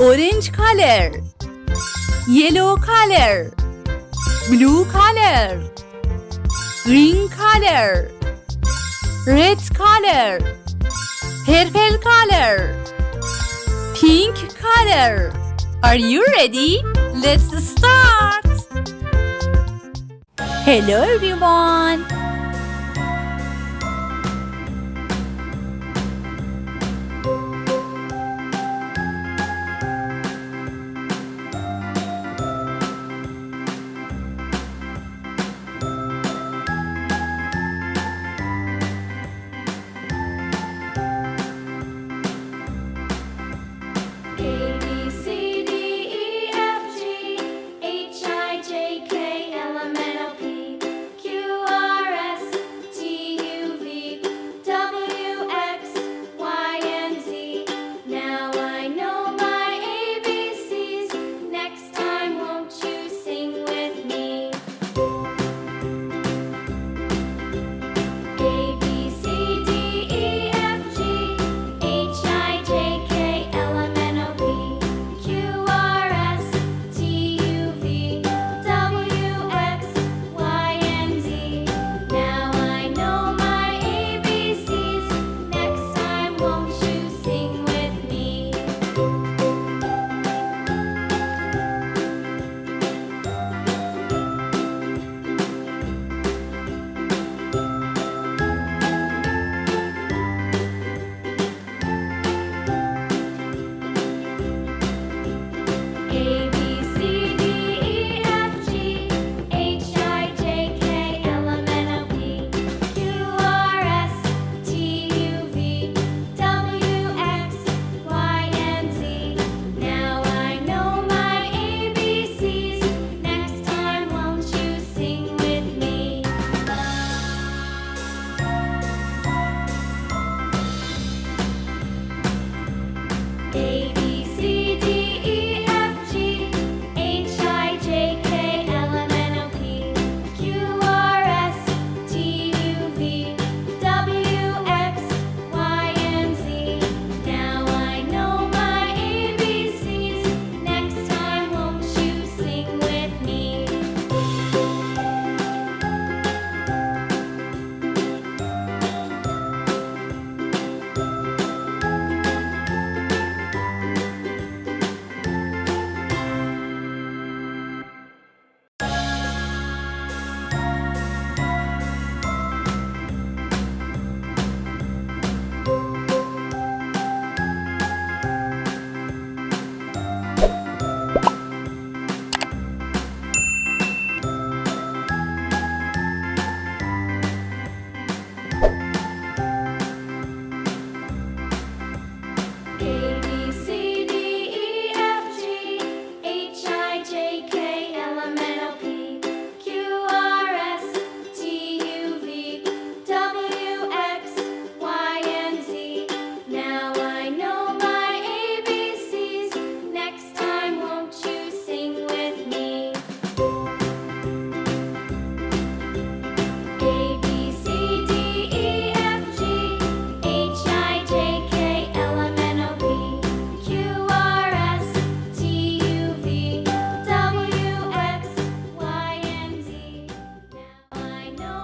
orange color, yellow color, blue color, green color, red color, purple color, pink color. Are you ready? Let's start! Hello everyone!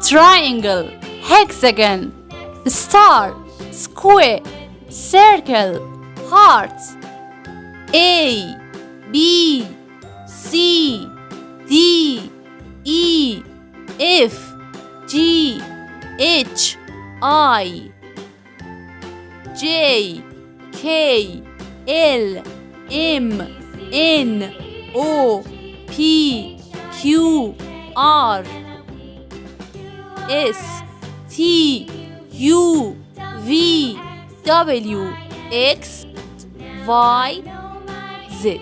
Triangle, hexagon, star, square, circle, heart. A, B, C, D, E, F, G, H, I, J, K, L, M, N, O, P, Q, R, S, T, U, V, W, X, Y, Z.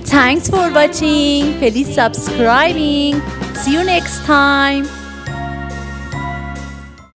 Thanks for watching. Please subscribing. See you next time.